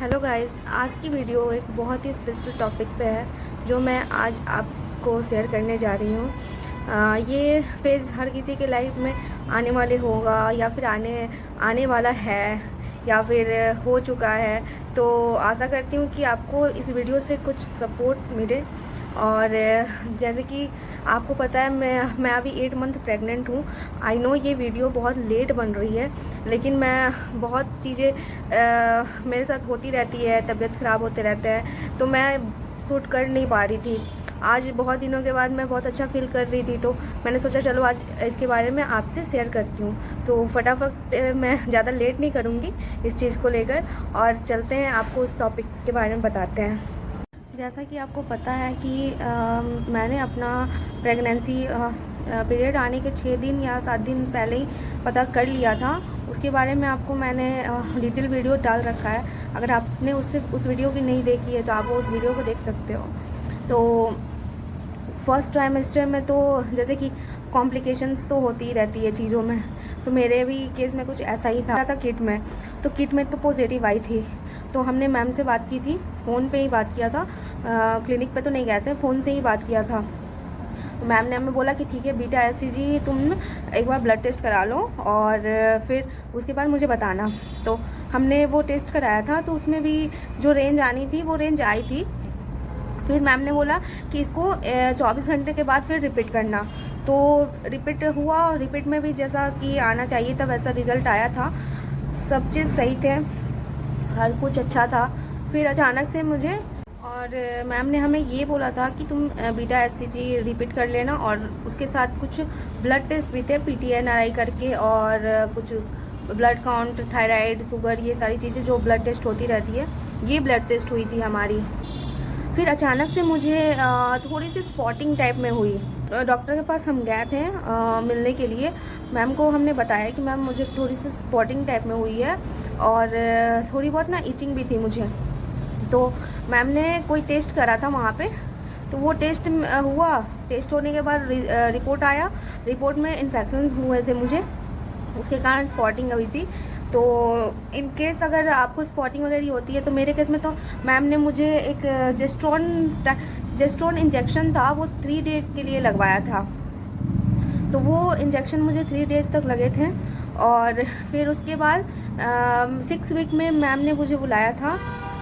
Hello guys, आज की video एक बहुत ही स्पेशल टॉपिक पे है जो मैं आज आपको शेयर करने जा रही हूँ। ये फेज़ हर किसी के लाइफ में आने वाले होगा या फिर आने वाला है या फिर हो चुका है। तो आशा करती हूँ कि आपको इस वीडियो से कुछ सपोर्ट मिले। और जैसे कि आपको पता है मैं अभी 8 मंथ प्रेग्नेंट हूँ। आई नो ये वीडियो बहुत लेट बन रही है, लेकिन मैं बहुत चीज़ें मेरे साथ होती रहती है, तबीयत ख़राब होते रहते हैं, तो मैं शूट कर नहीं पा रही थी। आज बहुत दिनों के बाद मैं बहुत अच्छा फील कर रही थी, तो मैंने सोचा चलो आज इसके बारे में आपसे शेयर करती हूँ। तो फटाफट मैं ज़्यादा लेट नहीं करूँगी इस चीज़ को लेकर, और चलते हैं आपको उस टॉपिक के बारे में बताते हैं। जैसा कि आपको पता है कि मैंने अपना प्रेगनेंसी पीरियड आने के 6 दिन या 7 दिन पहले ही पता कर लिया था। उसके बारे में आपको मैंने डिटेल वीडियो डाल रखा है। अगर आपने उस वीडियो की नहीं देखी है तो आप उस वीडियो को देख सकते हो। तो फर्स्ट ट्राइमेस्टर में तो जैसे कि कॉम्प्लिकेशंस तो होती ही रहती है चीज़ों में, तो मेरे भी केस में कुछ ऐसा ही था किट में। तो किट में तो पॉजिटिव आई थी, तो हमने मैम से बात की थी, फ़ोन पे ही बात किया था। क्लिनिक पे तो नहीं गए थे, फ़ोन से ही बात किया था। मैम ने हमें बोला कि ठीक है बीटा एचसीजी तुम एक बार ब्लड टेस्ट करा लो और फिर उसके बाद मुझे बताना। तो हमने वो टेस्ट कराया था, तो उसमें भी जो रेंज आनी थी वो रेंज आई थी। फिर मैम ने बोला कि इसको 24 घंटे के बाद फिर रिपीट करना। तो रिपीट हुआ, और रिपीट में भी जैसा कि आना चाहिए था वैसा रिज़ल्ट आया था। सब चीज़ सही थे, हर कुछ अच्छा था। फिर अचानक से मुझे और मैम ने हमें ये बोला था कि तुम बीटा एचसीजी रिपीट कर लेना, और उसके साथ कुछ ब्लड टेस्ट भी थे, पीटीएनआरआई करके, और कुछ ब्लड काउंट, थायराइड, शुगर, ये सारी चीज़ें जो ब्लड टेस्ट होती रहती है, ये ब्लड टेस्ट हुई थी हमारी। फिर अचानक से मुझे थोड़ी सी स्पॉटिंग टाइप में हुई। डॉक्टर के पास हम गए थे मिलने के लिए। मैम को हमने बताया कि मैम मुझे थोड़ी सी स्पॉटिंग टाइप में हुई है, और थोड़ी बहुत ना इचिंग भी थी मुझे। तो मैम ने कोई टेस्ट करा था वहाँ पे, तो वो टेस्ट हुआ। टेस्ट होने के बाद रिपोर्ट आया। रिपोर्ट में इन्फेक्शन हुए थे मुझे, उसके कारण स्पॉटिंग हुई थी। तो इन केस अगर आपको स्पॉटिंग वगैरह होती है, तो मेरे केस में तो मैम ने मुझे एक जेस्ट्रॉन इंजेक्शन था, वो 3 डेज के लिए लगवाया था। तो वो इंजेक्शन मुझे 3 डेज तक लगे थे। और फिर उसके बाद 6 वीक में मैम ने मुझे बुलाया था,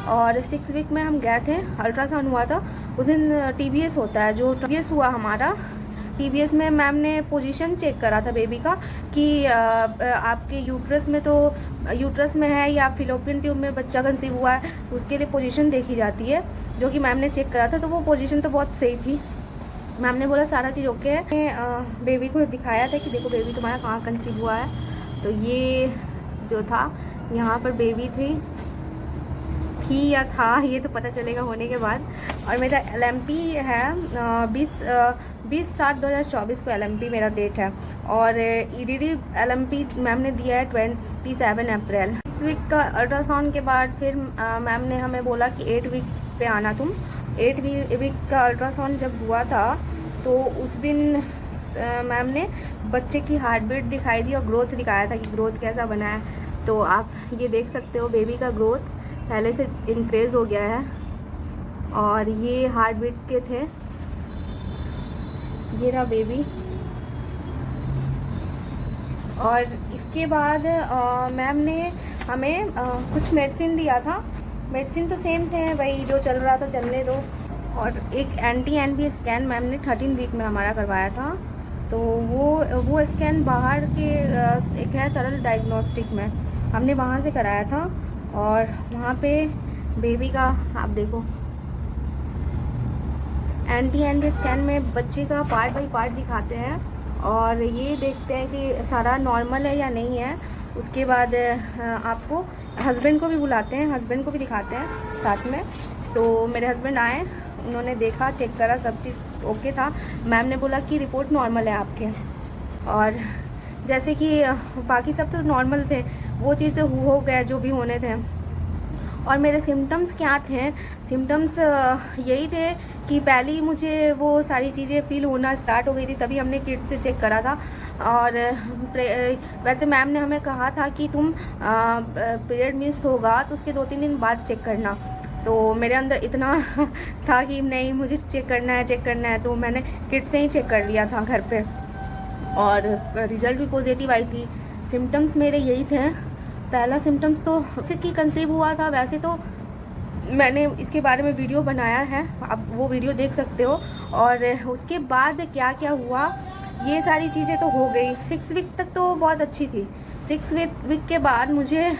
और 6 वीक में हम गए थे। अल्ट्रासाउंड हुआ था उस दिन। टीबीएस होता है, जो टीबीएस हुआ हमारा। टीबीएस में मैम ने पोजीशन चेक करा था बेबी का कि आपके यूट्रस में, तो यूट्रस में है या फिलोपियन ट्यूब में बच्चा कंसीव हुआ है, उसके लिए पोजीशन देखी जाती है, जो कि मैम ने चेक करा था। तो वो पोजीशन तो बहुत सही थी। मैम ने बोला सारा चीज़ ओके है। बेबी को दिखाया था कि देखो बेबी तुम्हारा कहाँ कंसीव हुआ है। तो ये जो था, यहाँ पर बेबी थी या था, ये तो पता चलेगा होने के बाद। और मेरा LMP है 20/7/2024 को LMP मेरा डेट है। और EDD LMP मैम ने दिया है 27 अप्रैल। 6 वीक का अल्ट्रासाउंड के बाद फिर मैम ने हमें बोला कि 8 वीक पे आना तुम। 8 वीक का अल्ट्रासाउंड जब हुआ था, तो उस दिन मैम ने बच्चे की हार्ट बीट दिखाई दी और ग्रोथ दिखाया था कि ग्रोथ कैसा बना है। तो आप ये देख सकते हो बेबी का ग्रोथ पहले से इंक्रीज हो गया है। और ये हार्ट बीट के थे, ये रहा बेबी। और इसके बाद मैम ने हमें कुछ मेडिसिन दिया था। मेडिसिन तो सेम थे भाई, जो चल रहा था चलने दो। और एक anti-NB स्कैन मैम ने 13 वीक में हमारा करवाया था। तो वो स्कैन बाहर के एक है सरल डायग्नोस्टिक में, हमने वहाँ से कराया था। और वहाँ पे बेबी का आप देखो, anti-NB स्कैन में बच्चे का पार्ट बाई पार्ट दिखाते हैं, और ये देखते हैं कि सारा नॉर्मल है या नहीं है। उसके बाद आपको हस्बैंड को भी बुलाते हैं, हस्बैंड को भी दिखाते हैं साथ में। तो मेरे हस्बैंड आए, उन्होंने देखा, चेक करा, सब चीज़ ओके था। मैम ने बोला कि रिपोर्ट नॉर्मल है आपके। और जैसे कि बाकी सब तो नॉर्मल थे, वो चीज़ें हो गए जो भी होने थे। और मेरे सिम्टम्स क्या थे? सिम्टम्स यही थे कि पहले ही मुझे वो सारी चीज़ें फ़ील होना स्टार्ट हो गई थी, तभी हमने किट से चेक करा था। और वैसे मैम ने हमें कहा था कि तुम पीरियड मिस होगा तो उसके 2-3 दिन बाद चेक करना। तो मेरे अंदर इतना था कि नहीं, मुझे चेक करना है, तो मैंने किट से ही चेक कर लिया था घर पे, और रिज़ल्ट भी पॉजिटिव आई थी। सिम्टम्स मेरे यही थे। पहला सिम्टम्स तो जैसे कि कंसीव हुआ था, वैसे तो मैंने इसके बारे में वीडियो बनाया है, आप वो वीडियो देख सकते हो। और उसके बाद क्या क्या हुआ, ये सारी चीज़ें तो हो गई। 6 वीक तक तो बहुत अच्छी थी। 6 वीक के बाद मुझे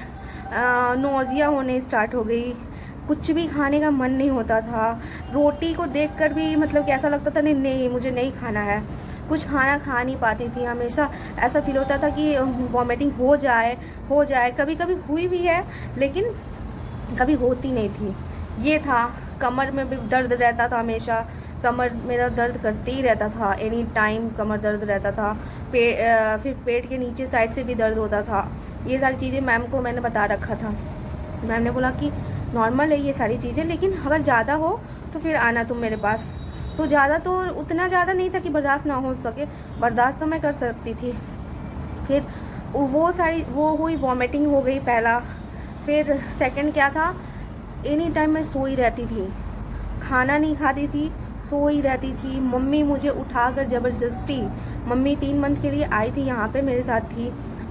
नोज़िया होने स्टार्ट हो गई, कुछ भी खाने का मन नहीं होता था। रोटी को देखकर भी मतलब कि ऐसा लगता था नहीं मुझे नहीं खाना है। कुछ खाना खा नहीं पाती थी, हमेशा ऐसा फील होता था कि वॉमिटिंग हो जाए। कभी कभी हुई भी है, लेकिन कभी होती नहीं थी। ये था। कमर में भी दर्द रहता था हमेशा, कमर मेरा दर्द करते ही रहता था, एनी टाइम कमर दर्द रहता था। फिर पेट के नीचे साइड से भी दर्द होता था। ये सारी चीज़ें मैम को मैंने बता रखा था। मैम ने बोला कि नॉर्मल है ये सारी चीज़ें, लेकिन अगर ज़्यादा हो तो फिर आना तुम मेरे पास। तो ज़्यादा तो उतना ज़्यादा नहीं था कि बर्दाश्त ना हो सके, बर्दाश्त तो मैं कर सकती थी। फिर वो हुई, वॉमिटिंग हो गई पहला। फिर सेकंड क्या था, एनी टाइम मैं सोई रहती थी, खाना नहीं खाती थी, सोई रहती थी। मम्मी मुझे उठाकर ज़बरदस्ती, मम्मी 3 मंथ के लिए आई थी यहाँ पे, मेरे साथ थी,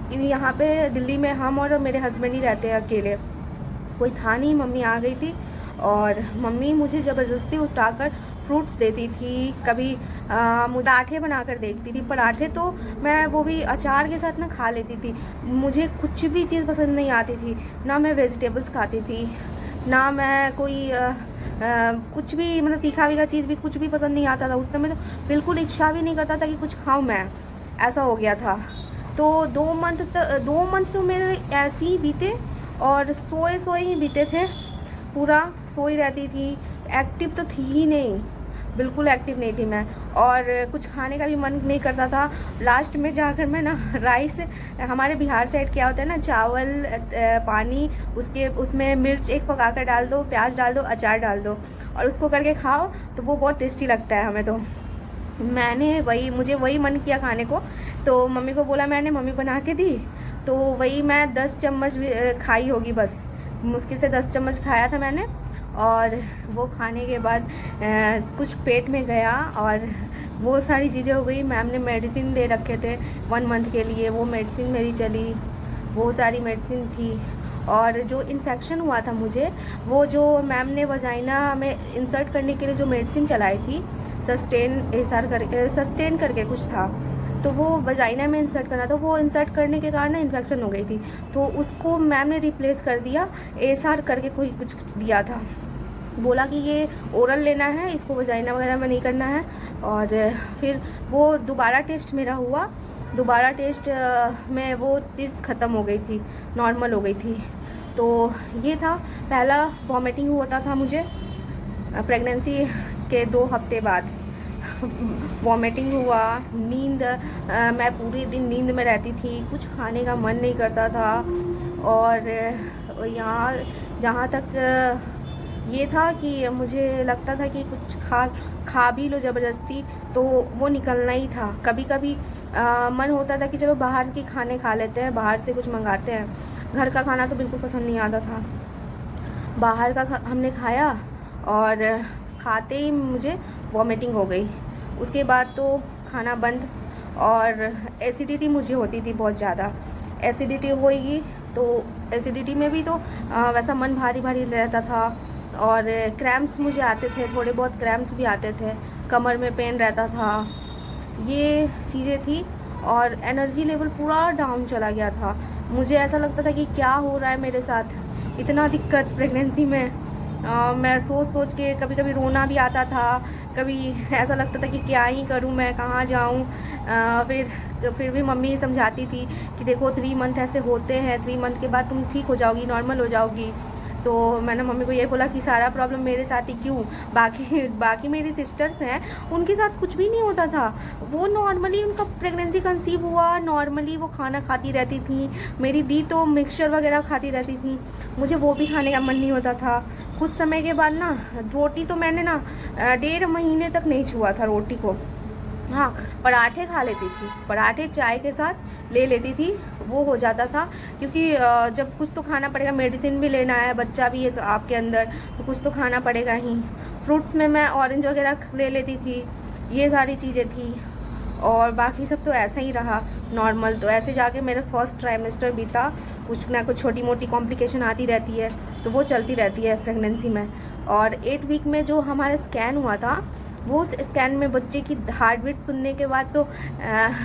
क्योंकि यहाँ पे दिल्ली में हम और मेरे हस्बैंड ही रहते हैं अकेले, कोई था नहीं। मम्मी आ गई थी और मम्मी मुझे ज़बरदस्ती उठाकर फ्रूट्स देती थी। कभी मुझे पराठे बनाकर देखती थी। पराठे तो मैं वो भी अचार के साथ ना खा लेती थी। मुझे कुछ भी चीज़ पसंद नहीं आती थी, ना मैं वेजिटेबल्स खाती थी, ना मैं कोई कुछ भी मतलब तीखा वीखा चीज़ भी कुछ भी पसंद नहीं आता था। उस समय तो बिल्कुल इच्छा भी नहीं करता था कि कुछ खाऊं मैं, ऐसा हो गया था। तो 2 मंथ तो मेरे ऐसे ही बीते, और सोए ही बीते थे। पूरा सोई रहती थी, एक्टिव तो थी ही नहीं, बिल्कुल एक्टिव नहीं थी मैं, और कुछ खाने का भी मन नहीं करता था। लास्ट में जाकर मैं ना राइस, हमारे बिहार साइड क्या होता है ना, चावल पानी, उसमें मिर्च एक पका कर डाल दो, प्याज डाल दो, अचार डाल दो, और उसको करके खाओ तो वो बहुत टेस्टी लगता है हमें। तो मुझे वही मन किया खाने को, तो मम्मी को बोला मैंने, मम्मी बना के दी, तो वही मैं 10 चम्मच भी खाई होगी, बस मुश्किल से 10 चम्मच खाया था मैंने। और वो खाने के बाद कुछ पेट में गया और वो सारी चीज़ें हो गई। मैम ने मेडिसिन दे रखे थे 1 मंथ के लिए, वो मेडिसिन मेरी चली, वो सारी मेडिसिन थी। और जो इन्फेक्शन हुआ था मुझे, वो जो मैम ने वजाइना में इंसर्ट करने के लिए जो मेडिसिन चलाई थी, सस्टेन करके कुछ था, तो वो वजाइना में इंसर्ट करना था। वो इंसर्ट करने के कारण इन्फेक्शन हो गई थी, तो उसको मैम ने रिप्लेस कर दिया, एसआर करके कोई कुछ दिया था। बोला कि ये ओरल लेना है, इसको वजाइना वगैरह में नहीं करना है। और फिर वो दोबारा टेस्ट मेरा हुआ, दोबारा टेस्ट में वो चीज़ ख़त्म हो गई थी, नॉर्मल हो गई थी। तो ये था। पहला वॉमिटिंग होता था मुझे प्रेगनेंसी के 2 हफ्ते बाद, वॉमिटिंग हुआ। नींद, मैं पूरे दिन नींद में रहती थी, कुछ खाने का मन नहीं करता था। और यहाँ जहाँ तक ये था कि मुझे लगता था कि कुछ खा भी लो ज़बरदस्ती, तो वो निकलना ही था। कभी कभी मन होता था कि चलो बाहर के खाने खा लेते हैं, बाहर से कुछ मंगाते हैं। घर का खाना तो बिल्कुल पसंद नहीं आता था। बाहर का हमने खाया और खाते ही मुझे वॉमिटिंग हो गई। उसके बाद तो खाना बंद। और एसिडिटी मुझे होती थी बहुत ज़्यादा। एसिडिटी होगी तो एसिडिटी में भी तो वैसा मन भारी भारी रहता था, और क्रैम्प्स मुझे आते थे, थोड़े बहुत क्रैम्प्स भी आते थे, कमर में पेन रहता था, ये चीज़ें थी। और एनर्जी लेवल पूरा डाउन चला गया था। मुझे ऐसा लगता था कि क्या हो रहा है मेरे साथ, इतना दिक्कत प्रेगनेंसी में। मैं सोच के कभी कभी रोना भी आता था, कभी ऐसा लगता था कि क्या ही करूं मैं, कहाँ जाऊं। फिर भी मम्मी समझाती थी कि देखो 3 मंथ ऐसे होते हैं, 3 मंथ के बाद तुम ठीक हो जाओगी, नॉर्मल हो जाओगी। तो मैंने मम्मी को ये बोला कि सारा प्रॉब्लम मेरे साथ ही क्यों, बाकी मेरी सिस्टर्स हैं उनके साथ कुछ भी नहीं होता था। वो नॉर्मली उनका प्रेगनेंसी कंसीव हुआ, नॉर्मली वो खाना खाती रहती थी। मेरी दी तो मिक्सचर वगैरह खाती रहती थी, मुझे वो भी खाने का मन नहीं होता था। कुछ समय के बाद ना रोटी तो मैंने ना 1.5 महीने तक नहीं छुआ था रोटी को। हाँ, पराठे खा लेती थी, पराठे चाय के साथ ले लेती थी, वो हो जाता था। क्योंकि जब कुछ तो खाना पड़ेगा, मेडिसिन भी लेना है, बच्चा भी है तो आपके अंदर, तो कुछ तो खाना पड़ेगा ही। फ्रूट्स में मैं ऑरेंज वगैरह ले लेती थी, ये सारी चीज़ें थी। और बाकी सब तो ऐसा ही रहा नॉर्मल। तो ऐसे जाके मेरा फर्स्ट ट्राइमेस्टर बीता। कुछ ना कुछ छोटी मोटी कॉम्प्लिकेशन आती रहती है, तो वो चलती रहती है प्रेगनेंसी में। और 8 वीक में जो हमारा स्कैन हुआ था, वो उस स्कैन में बच्चे की हार्ट बीट सुनने के बाद तो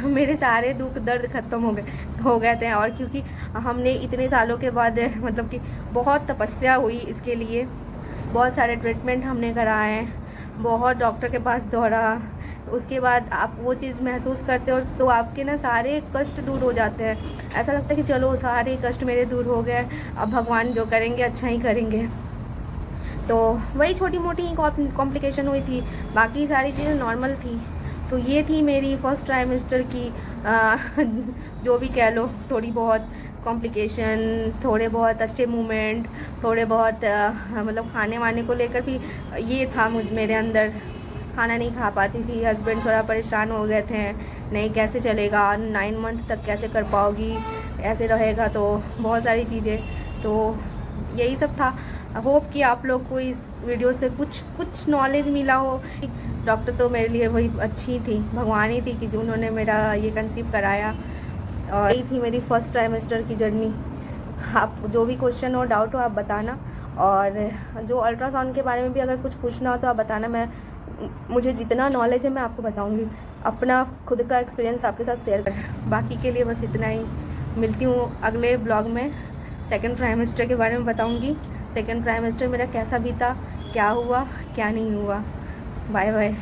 मेरे सारे दुख दर्द ख़त्म हो गए थे। और क्योंकि हमने इतने सालों के बाद मतलब कि बहुत तपस्या हुई इसके लिए, बहुत सारे ट्रीटमेंट हमने कराए, बहुत डॉक्टर के पास दौड़ा। उसके बाद आप वो चीज़ महसूस करते हो तो आपके ना सारे कष्ट दूर हो जाते हैं। ऐसा लगता है कि चलो सारे कष्ट मेरे दूर हो गए, अब भगवान जो करेंगे अच्छा ही करेंगे। तो वही छोटी मोटी ही कॉम्प्लिकेशन हुई थी, बाकी सारी चीज़ें नॉर्मल थी। तो ये थी मेरी फर्स्ट ट्राइमेस्टर की जो भी कह लो, थोड़ी बहुत कॉम्प्लिकेशन, थोड़े बहुत अच्छे मोमेंट, थोड़े बहुत मतलब खाने वाने को लेकर भी ये था मेरे अंदर। खाना नहीं खा पाती थी, हस्बैंड थोड़ा परेशान हो गए थे, नहीं कैसे चलेगा, 9 मंथ तक कैसे कर पाओगी, ऐसे रहेगा तो बहुत सारी चीज़ें। तो यही सब था। होप कि आप लोग को इस वीडियो से कुछ नॉलेज मिला हो। डॉक्टर तो मेरे लिए वही अच्छी थी, भगवान ही थी कि जो उन्होंने मेरा ये कंसीव कराया। और यही थी मेरी फर्स्ट ट्राइमेस्टर की जर्नी। आप जो भी क्वेश्चन हो, डाउट हो, आप बताना। और जो अल्ट्रासाउंड के बारे में भी अगर कुछ पूछना हो तो आप बताना। मुझे जितना नॉलेज है मैं आपको बताऊंगी, अपना खुद का एक्सपीरियंस आपके साथ शेयर कर। बाकी के लिए बस इतना ही। मिलती हूँ अगले ब्लॉग में। सेकंड ट्राइमेस्टर के बारे में बताऊंगी, सेकंड ट्राइमेस्टर मेरा कैसा बीता, क्या हुआ क्या नहीं हुआ। Bye bye.